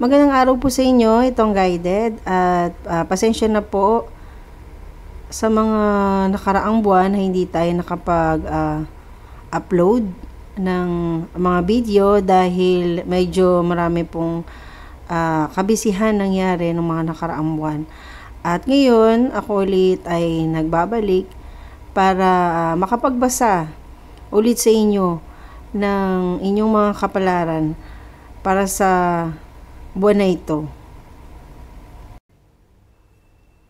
Magandang araw po sa inyo, itong guided at pasensya na po sa mga nakaraang buwan na hindi tayo nakapag-upload ng mga video dahil medyo marami pong kabisihan nangyari ng mga nakaraang buwan. At ngayon, ako ulit ay nagbabalik para makapagbasa ulit sa inyo ng inyong mga kapalaran para sa buwan na ito.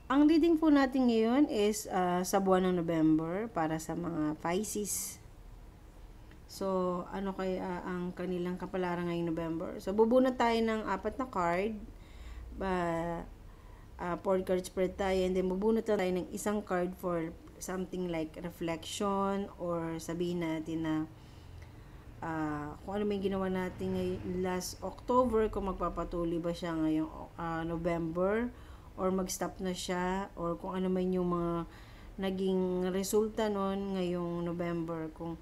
Ang reading po natin ngayon is sa buwan ng November para sa mga Pisces. So, ano kaya ang kanilang kapalaran ngayong November? So, bubunot tayo ng 4 na card. 4 card spread tayo, and then bubunot tayo ng isang card for something like reflection, or sabihin natin na kung ano may ginawa natin last October, kung magpapatuloy ba siya ngayong November, or mag-stop na siya, or kung ano man yung mga naging resulta nun ngayong November, kung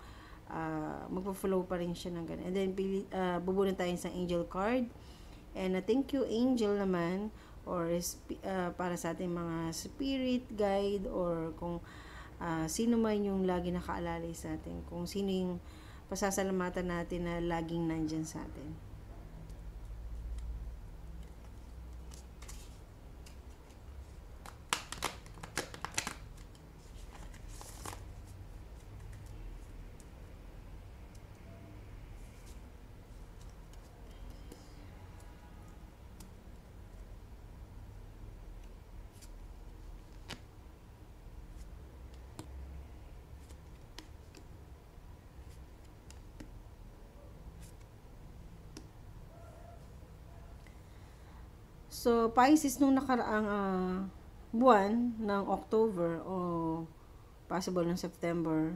magpa-flow pa rin siya ng ganun. And then bubunot tayo sa angel card, and thank you angel naman, or para sa ating mga spirit guide, or kung sino man yung lagi nakaalalay sa atin, kung sino yung pasasalamatan natin na laging nandyan sa atin. So, Pisces, nung nakaraang buwan ng October o possible ng September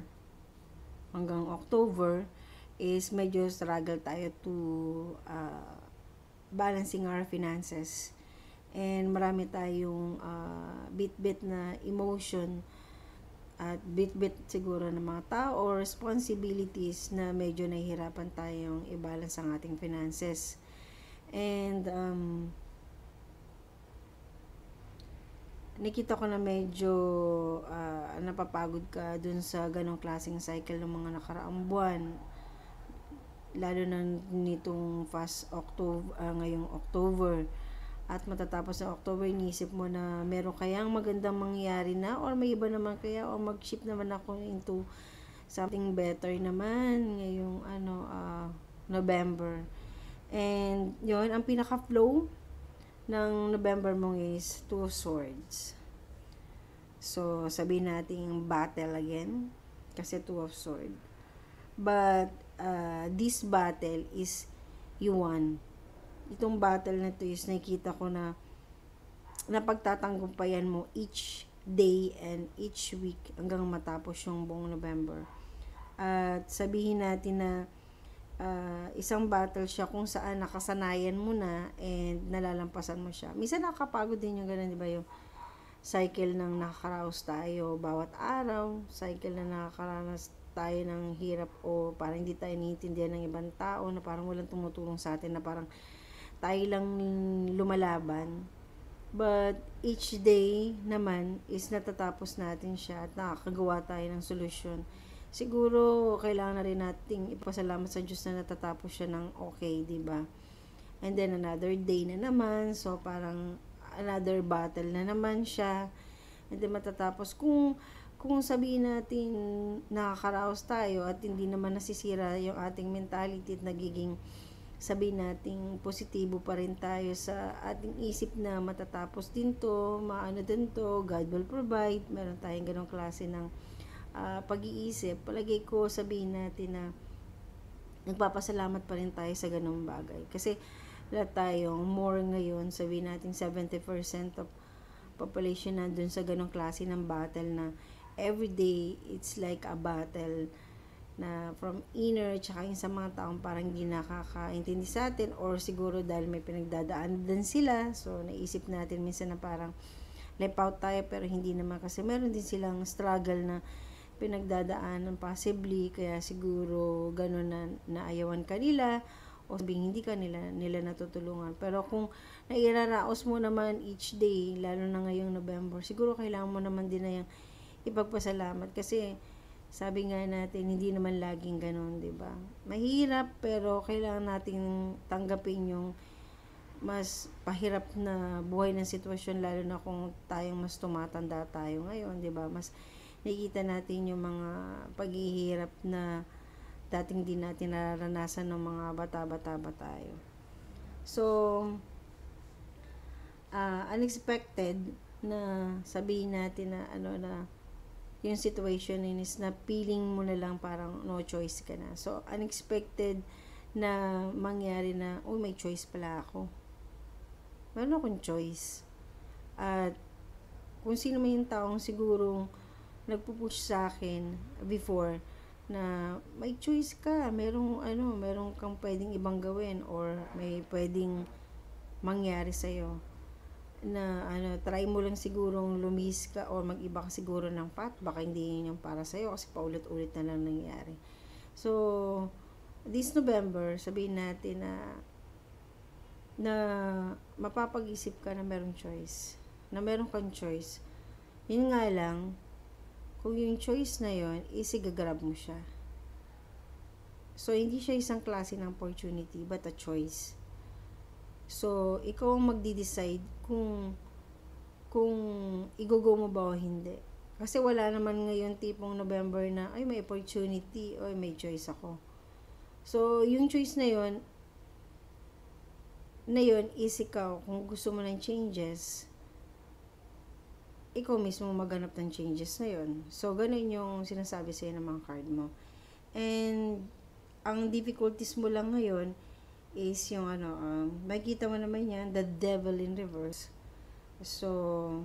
hanggang October is medyo struggle tayo to balancing our finances. And marami tayong bit-bit na emotion at bit-bit siguro ng mga tao or responsibilities na medyo nahihirapan tayong i-balance ang ating finances. And nakita ko na medyo napapagod ka dun sa ganong klaseng cycle ng mga nakaraang buwan, lalo na nitong fast October, ngayong October, at matatapos ng October, inisip mo na meron kayang magandang mangyari na, or may iba naman kaya, o mag-shift naman ako into something better naman ngayong November. And yun, ang pinaka-flow ng November mong is 2 of Swords. So, sabihin natin battle again, kasi 2 of Swords. But, this battle is you won. Itong battle na to is nakikita ko na napagtatanggumpayan mo each day and each week hanggang matapos yung buong November. At sabihin natin na isang battle siya kung saan nakasanayan mo na and nalalampasan mo siya. Minsan nakakapagod din yung ganun, di ba, yung cycle ng nakakaraos tayo bawat araw, cycle na nakakaranas tayo ng hirap, o parang hindi tayo naiintindihan ng ibang tao, na parang walang tumutulong sa atin, na parang tayo lang lumalaban. But each day naman is natatapos natin siya at nakakagawa tayo ng solusyon. Siguro, kailangan na rin nating ipasalamat sa Diyos na natatapos siya ng okay, diba? And then, another day na naman. So, parang another battle na naman siya. And then, matatapos. Kung sabihin natin nakakaraos tayo at hindi naman nasisira yung ating mentality at nagiging, sabihin natin, positibo pa rin tayo sa ating isip na matatapos din to, maano din to, God will provide. Meron tayong ganong klase ng pag-iisip, palagay ko sabihin natin na nagpapasalamat pa rin tayo sa ganung bagay. Kasi lahat tayo, more ngayon, sabihin natin 70% of population na dun sa ganung klase ng battle na everyday, it's like a battle na from inner, tsaka yung sa mga taong parang hindi nakakaintindi sa atin, or siguro dahil may pinagdadaan din sila, so naisip natin minsan na parang left out tayo, pero hindi naman, kasi meron din silang struggle na pinagdadaanan possibly, kaya siguro gano'n na naayawan kanila, o sabihin hindi ka nila natutulungan. Pero kung nairaraos mo naman each day, lalo na ngayong November, siguro kailangan mo naman din na yung ipagpasalamat kasi sabi nga natin, hindi naman laging ganun, di ba? Mahirap, pero kailangan nating tanggapin yung mas pahirap na buhay ng sitwasyon, lalo na kung tayong mas tumatanda tayo ngayon, di ba? Mas nakikita natin yung mga paghihirap na dating din natin nararanasan ng mga bata-bata ba tayo. So, unexpected na sabihin natin na na yung situation is na feeling mo na lang parang no choice ka na. So, unexpected na mangyari na, may choice pala ako. Meron akong choice. At kung sino man yung taong sigurong nagpupush sa akin before na may choice ka, merong kang pwedeng ibang gawin or may pwedeng mangyari sa iyo na try mo lang sigurong lumis ka or mag-iba ka siguro ng path, baka hindi yun yung para sa iyo kasi paulit-ulit na lang nangyayari. So this November, sabihin natin na mapapag-isip ka na merong choice, na meron kang choice. Yun nga lang, kung yung choice na yon is igagrab mo siya. So, hindi siya isang klase ng opportunity, but a choice. So, ikaw ang magdi-decide kung i-go mo ba o hindi. Kasi wala naman ngayon tipong November na, may opportunity, may choice ako. So, yung choice na yon is ikaw, kung gusto mo ng changes, ikaw mismo maghanap ng changes na yun. So, ganun yung sinasabi sa'yo ng mga card mo. And, ang difficulties mo lang ngayon is yung makikita mo naman yan, the devil in reverse. So,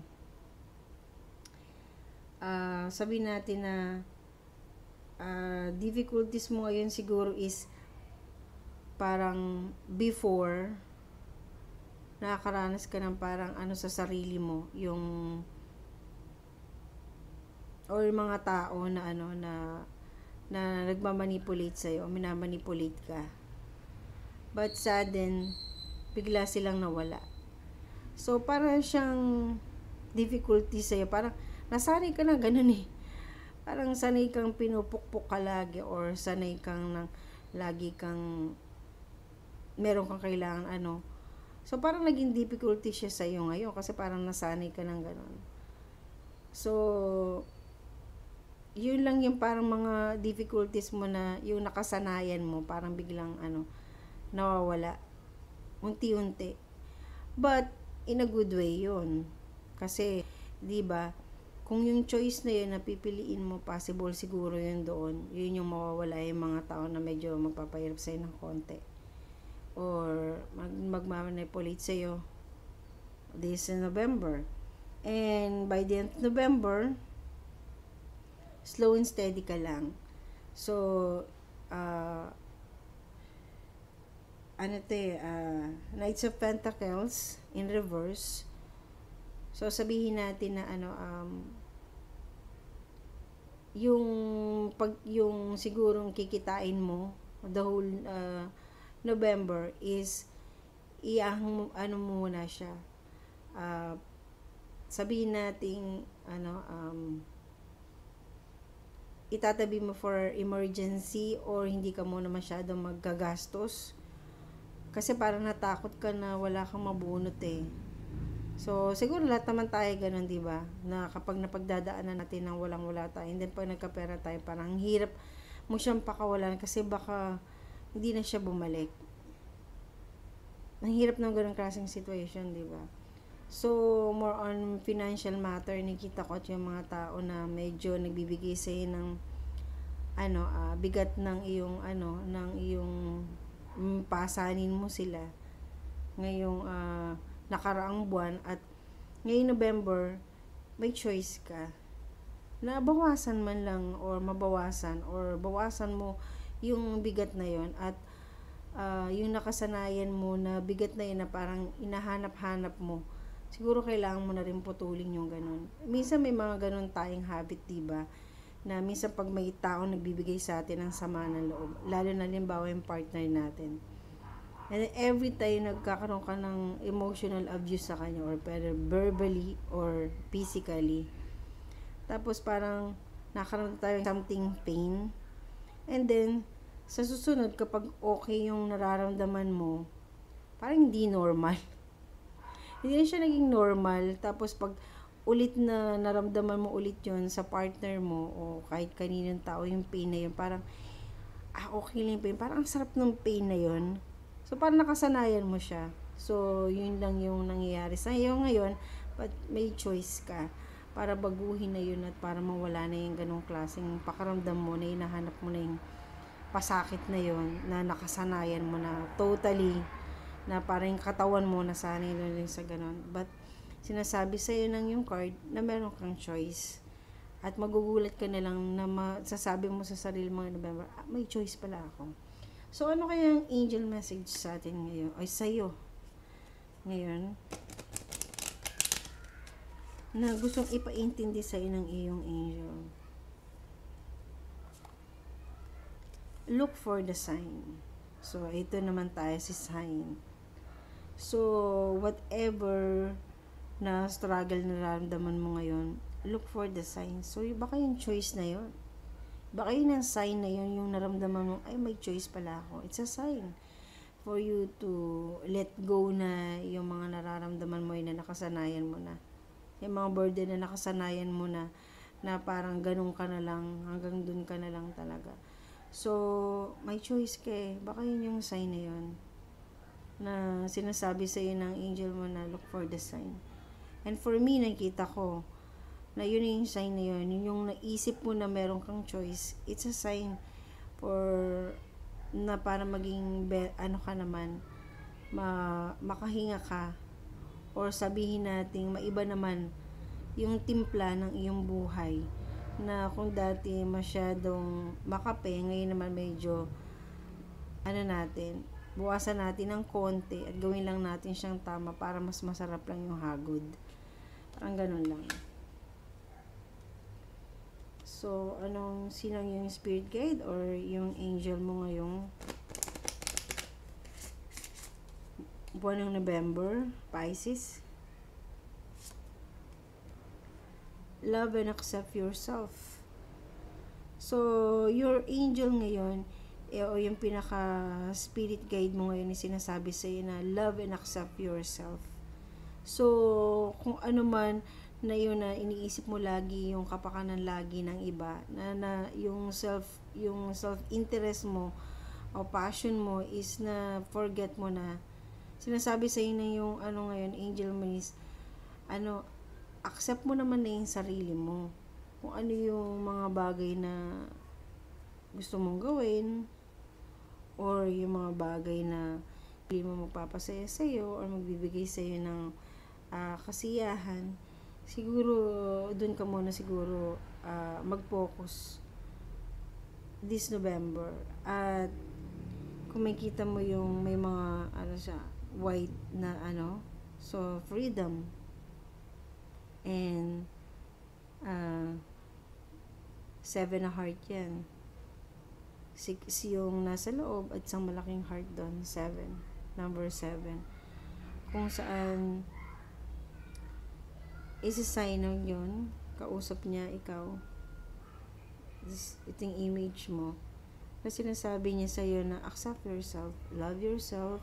sabihin natin na difficulties mo ngayon siguro is parang before, nakakaranas ka ng parang sa sarili mo, yung or mga tao na na nagmamanipulate sa'yo, minamanipulate ka. But sudden, bigla silang nawala. So, parang siyang difficulty sa'yo. Parang, nasanay ka na ganun eh. Parang sanay kang pinupukpok ka lagi or sanay kang lagi kang meron kang kailangan So, parang naging difficulty siya sa'yo ngayon kasi parang nasanay ka ng ganun. So, yun lang yung parang mga difficulties mo na yung nakasanayan mo, parang biglang nawawala. Unti-unti. But, in a good way yun. Kasi, di ba, kung yung choice na yun, napipiliin mo, possible siguro yun doon, yun yung mawawala yung mga tao na medyo magpapahirap sa'yo ng konti. Or, magmamanipulate sa'yo this November. And, by the end of November, slow and steady ka lang. So, Knights of Pentacles in reverse. So, sabihin natin na yung sigurong kikitain mo the whole November is muna siya. Sabihin natin itatabi mo for emergency or hindi ka muna masyadong maggagastos kasi parang natakot ka na wala kang mabunot eh. So, siguro lahat naman tayo ganun, di ba? Na kapag napagdadaanan natin ng walang-wala tayo, and then pag nagkapera tayo, parang hirap mo siyang pakawalan kasi baka hindi na siya bumalik. Ang hirap ng ganung klaseng situation, di ba? So, more on financial matter, nakita ko at yung mga tao na medyo nagbibigay sa'yo ng bigat ng iyong pasanin mo sila ngayong nakaraang buwan at ngayong November may choice ka na bawasan man lang or mabawasan or bawasan mo yung bigat na yon at yung nakasanayan mo na bigat na yun na parang inahanap-hanap mo, siguro kailangan mo na rin putulin yung ganun. Minsan may mga ganun tayong habit, diba? Na minsan pag may taong nagbibigay sa atin ng sama ng loob, lalo na limbawa yung partner natin, And every time nagkakaroon ka ng emotional abuse sa kanya, or whether verbally or physically, tapos parang nakaroon tayo ng something pain, and then sa susunod kapag okay yung nararamdaman mo, parang hindi normal. Hindi na siya naging normal. Tapos pag ulit na naramdaman mo ulit yon sa partner mo o kahit kaninong tao, yung pain na yun, parang okay lang yung pain, parang ang sarap ng pain na yun. So parang nakasanayan mo siya. So yun lang yung nangyayari sa iyo ngayon, but may choice ka para baguhin na yun at para mawala na yung ganong klaseng pakaramdam mo na hinahanap mo na yung pasakit na yun, na nakasanayan mo na totally, na parang yung katawan mo nasanay na rin sa ganon. But sinasabi sa iyo ng yung card na meron kang choice. At magugulat ka na lang na masasabi mo sa sarili mo, November, may choice pala ako. So, ano kaya ang angel message sa atin ngayon? Ay, sa'yo. Ngayon, na gustong ipaintindi sa'yo ng iyong angel. Look for the sign. So, ito naman tayo si sign. So, whatever na struggle na nararamdaman mo ngayon, look for the sign. So, baka yung choice na yun. Baka yun ang sign na yun, yung naramdaman mo, ay may choice pala ako. It's a sign for you to let go na yung mga nararamdaman mo na nakasanayan mo na. Yung mga burden na nakasanayan mo na parang ganun ka na lang, hanggang dun ka na lang talaga. So, may choice ka eh. Baka yun yung sign na yun, na sinasabi sa iyo ng angel mo na look for the sign. And for me, nakita ko, na yun yung sign na yun, yung naisip mo na meron kang choice, it's a sign for na para maging ka naman, makahinga ka, or sabihin natin maiba naman yung timpla ng iyong buhay, na kung dati masyadong makape, ngayon naman medyo buwasan natin ng konti at gawin lang natin siyang tama para mas masarap lang yung hagod. Parang ganun lang. So, sinong yung spirit guide or yung angel mo ngayong buwan ng November, Pisces? Love and accept yourself. So, your angel ngayon, o yung pinaka spirit guide mo ngayon, sinasabi sa iyo na love and accept yourself. So, kung ano man na yun na iniisip mo lagi, yung kapakanan lagi ng iba, na yung self-interest mo o passion mo is na forget mo na. Sinasabi sa iyo na yung ngayon, angel mo is, accept mo naman na yung sarili mo. Kung ano yung mga bagay na gusto mong gawin, or yung mga bagay na hindi mo magpapasaya sa iyo or magbibigay sa iyo ng kasiyahan, siguro dun ka muna siguro mag-focus this November. At kung makita mo yung may mga white na so freedom and 7 na heart yan. 6 yung nasa loob at isang malaking heart doon, 7, number 7, kung saan isa-sign ng yun, kausap niya ikaw, itong image mo, na sinasabi niya sa'yo na accept yourself, love yourself,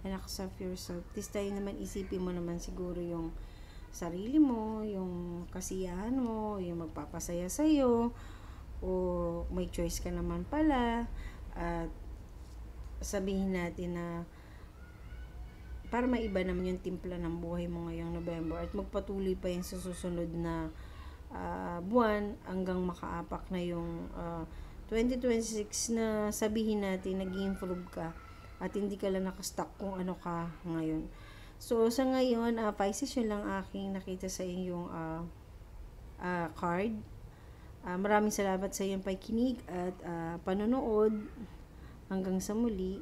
and accept yourself. This time naman, isipin mo naman siguro yung sarili mo, yung kasiyahan mo, yung magpapasaya sa'yo, o may choice ka naman pala, at sabihin natin na para maiba naman yung timpla ng buhay mo ngayong November, at magpatuloy pa yan sa susunod na buwan hanggang makaapak na yung 2026, na sabihin natin nag-improve ka at hindi ka lang nakastuck kung ano ka ngayon. So sa ngayon, Pisces, yun lang aking nakita sa inyong card. Maraming salamat sa iyong pakikinig at panonood. Hanggang sa muli.